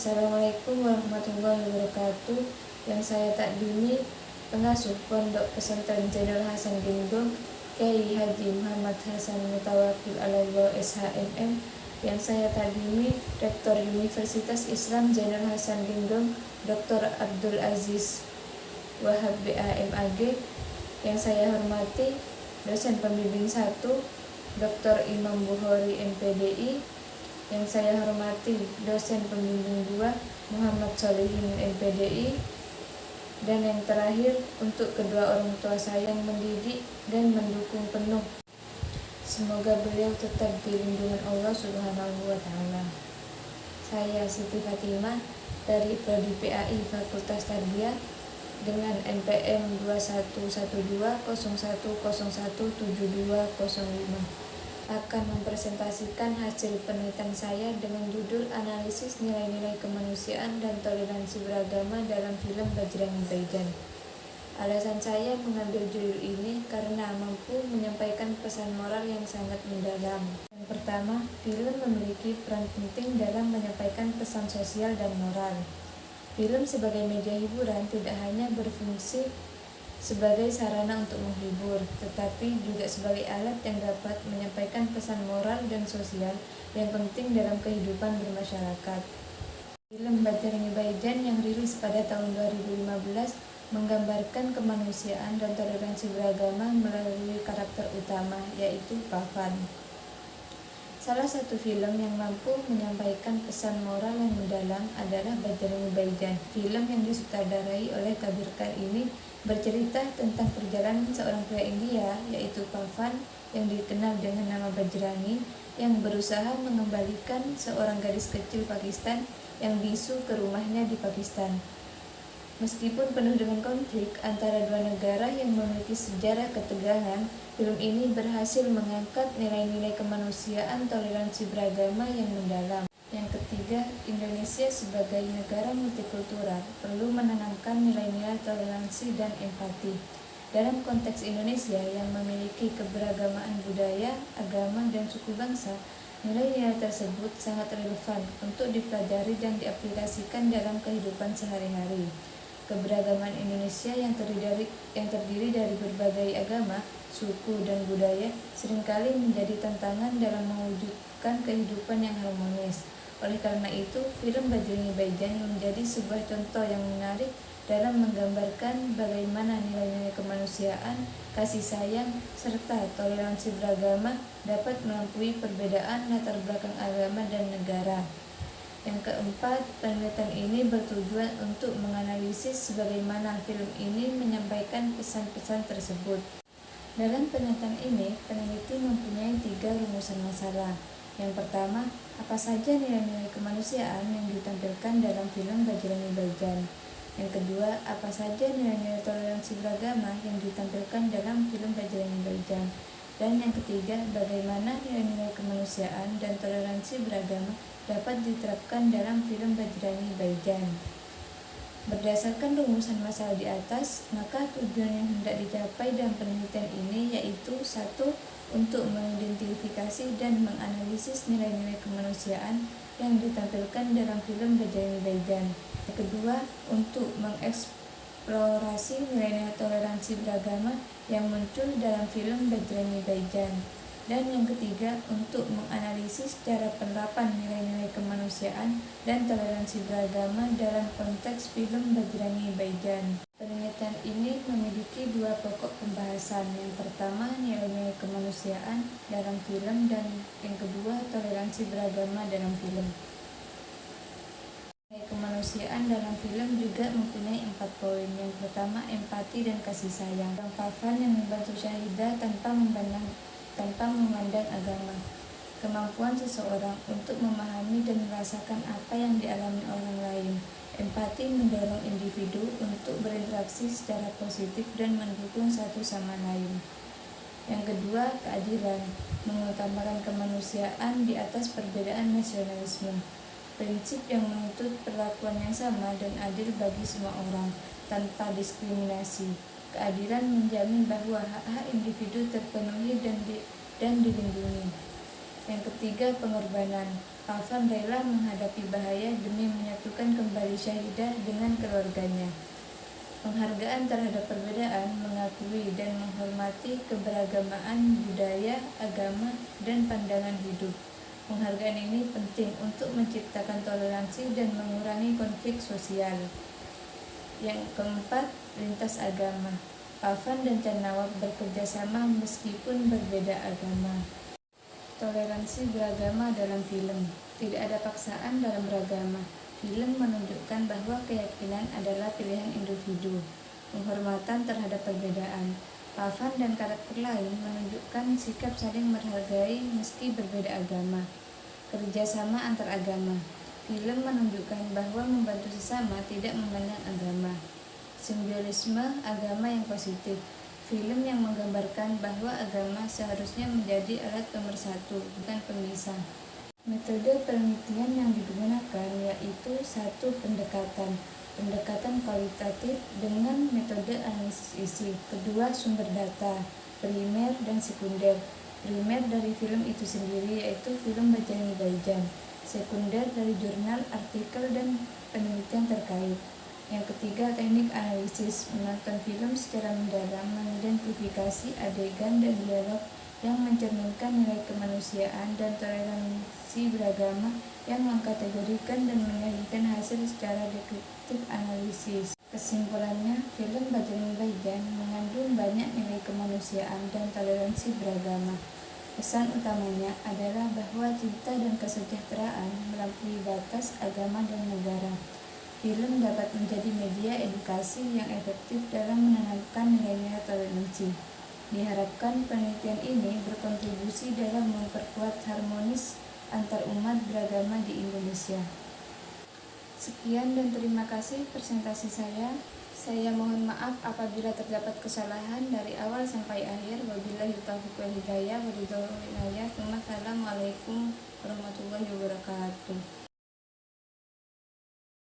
Assalamualaikum warahmatullahi wabarakatuh. Yang saya takdimi pengasuh Pondok Pesantren Zainul Hasan Genggong, Kiai Haji Muhammad Hasan Mutawakil Alallah SHMM. Yang saya takdimi Rektor Universitas Islam Zainul Hasan Genggong, Dr. Abdul Aziz Wahab BAMAG. Yang saya hormati dosen pembimbing 1 Dr. Imam Bukhari MPDI. Yang saya hormati dosen pembimbing 2 Muhammad Solihin MPDI. Dan yang terakhir untuk kedua orang tua saya yang mendidik dan mendukung penuh. Semoga beliau tetap di lindungan Allah Subhanahu wa Ta'ala. Saya Siti Fatimah dari Prodi PAI Fakultas Tarbiyah dengan NPM 211201017205 akan mempresentasikan hasil penelitian saya dengan judul Analisis Nilai-Nilai Kemanusiaan dan Toleransi Beragama dalam film Bajrangi Bhaijaan. Alasan saya mengambil judul ini karena mampu menyampaikan pesan moral yang sangat mendalam. Yang pertama, film memiliki peran penting dalam menyampaikan pesan sosial dan moral. Film sebagai media hiburan tidak hanya berfungsi sebagai sarana untuk menghibur, tetapi juga sebagai alat yang dapat menyampaikan pesan moral dan sosial yang penting dalam kehidupan bermasyarakat. Film Bajrangi Bhaijaan yang rilis pada tahun 2015 menggambarkan kemanusiaan dan toleransi beragama melalui karakter utama, yaitu Pavan. Salah satu film yang mampu menyampaikan pesan moral yang mendalam adalah Bajrangi Bhaijaan. Film yang disutradarai oleh Kabir Khan ini bercerita tentang perjalanan seorang pria India, yaitu Pavan, yang dikenal dengan nama Bajrangi, yang berusaha mengembalikan seorang gadis kecil Pakistan yang bisu ke rumahnya di Pakistan. Meskipun penuh dengan konflik antara dua negara yang memiliki sejarah ketegangan, film ini berhasil mengangkat nilai-nilai kemanusiaan toleransi beragama yang mendalam. Yang ketiga, Indonesia sebagai negara multikultural perlu menanamkan nilai-nilai toleransi dan empati. Dalam konteks Indonesia yang memiliki keberagaman budaya, agama, dan suku bangsa, nilai-nilai tersebut sangat relevan untuk dipelajari dan diaplikasikan dalam kehidupan sehari-hari. Keberagaman Indonesia yang terdiri dari berbagai agama, suku, dan budaya seringkali menjadi tantangan dalam mewujudkan kehidupan yang harmonis. Oleh karena itu, film Bajrangi Bhaijaan menjadi sebuah contoh yang menarik dalam menggambarkan bagaimana nilai-nilai kemanusiaan, kasih sayang, serta toleransi beragama dapat melampaui perbedaan latar belakang agama dan negara. Yang keempat, penelitian ini bertujuan untuk menganalisis bagaimana film ini menyampaikan pesan-pesan tersebut. Dalam penelitian ini, peneliti mempunyai 3 rumusan masalah. Yang pertama, apa saja nilai-nilai kemanusiaan yang ditampilkan dalam film Bajrangi Bhaijaan? Yang kedua, apa saja nilai-nilai toleransi beragama yang ditampilkan dalam film Bajrangi Bhaijaan? Dan yang ketiga, bagaimana nilai-nilai kemanusiaan dan toleransi beragama dapat diterapkan dalam film Bajrangi Bhaijaan. Berdasarkan rumusan masalah di atas, maka tujuan yang hendak dicapai dalam penelitian ini yaitu 1. Untuk mengidentifikasi dan menganalisis nilai-nilai kemanusiaan yang ditampilkan dalam film Bajrangi Bhaijaan. Yang kedua, untuk mengeksplorasi nilai-nilai toleransi beragama yang muncul dalam film Bajrangi Bhaijaan. Dan yang ketiga, untuk menganalisis cara penerapan nilai-nilai kemanusiaan dan toleransi beragama dalam konteks film Bajrangi Bhaijaan. Penelitian ini memiliki 2 pokok pembahasan. Yang pertama, nilai-nilai kemanusiaan dalam film, dan yang kedua, toleransi beragama dalam film. Nilai kemanusiaan dalam film juga mempunyai 4 poin. Yang pertama, empati dan kasih sayang. Pavan yang membantu Syahidah tanpa memandang agama. Kemampuan seseorang untuk memahami dan merasakan apa yang dialami orang lain. Empati mendorong individu untuk berinteraksi secara positif dan mendukung satu sama lain. Yang kedua, keadilan, mengutamakan kemanusiaan di atas perbedaan nasionalisme. Prinsip yang menuntut perlakuan yang sama dan adil bagi semua orang, tanpa diskriminasi. Keadilan menjamin bahwa hak-hak individu terpenuhi dan dilindungi. Yang ketiga, pengorbanan. Pavan rela menghadapi bahaya demi menyatukan kembali syahidah dengan keluarganya. Penghargaan terhadap perbedaan mengakui dan menghormati keberagamaan budaya, agama, dan pandangan hidup. Penghargaan ini penting untuk menciptakan toleransi dan mengurangi konflik sosial. Yang keempat, lintas agama. Pavan dan Can Nawab bekerja sama meskipun berbeda agama. Toleransi beragama dalam film. Tidak ada paksaan dalam beragama. Film menunjukkan bahwa keyakinan adalah pilihan individu. Penghormatan terhadap perbedaan. Pavan dan karakter lain menunjukkan sikap saling menghargai meski berbeda agama. Kerjasama antar agama. Film menunjukkan bahwa membantu sesama tidak memandang agama. Simbolisme agama yang positif. Film yang menggambarkan bahwa agama seharusnya menjadi alat pemersatu, bukan pemisah. Metode penelitian yang digunakan yaitu 1. Pendekatan kualitatif dengan metode analisis isi. 2. Sumber data, primer dan sekunder. Primer dari film itu sendiri yaitu film Bajrangi Bhaijaan. Sekunder dari jurnal, artikel, dan penelitian terkait. Yang ketiga, teknik analisis. Menonton film secara mendalam, mengidentifikasi adegan dan dialog yang mencerminkan nilai kemanusiaan dan toleransi beragama, yang mengkategorikan dan menyajikan hasil secara deduktif analisis. Kesimpulannya, film Bajrangi Bhaijaan mengandung banyak nilai kemanusiaan dan toleransi beragama. Pesan utamanya adalah bahwa cinta dan kesejahteraan melampaui batas agama dan negara. Film dapat menjadi media edukasi yang efektif dalam menanamkan nilai-nilai toleransi. Diharapkan penelitian ini berkontribusi dalam memperkuat harmonis antar umat beragama di Indonesia. Sekian dan terima kasih presentasi saya. Saya mohon maaf apabila terdapat kesalahan dari awal sampai akhir. Wabillahi taufiq wal hidayah. Wassalamualaikum warahmatullahi wabarakatuh.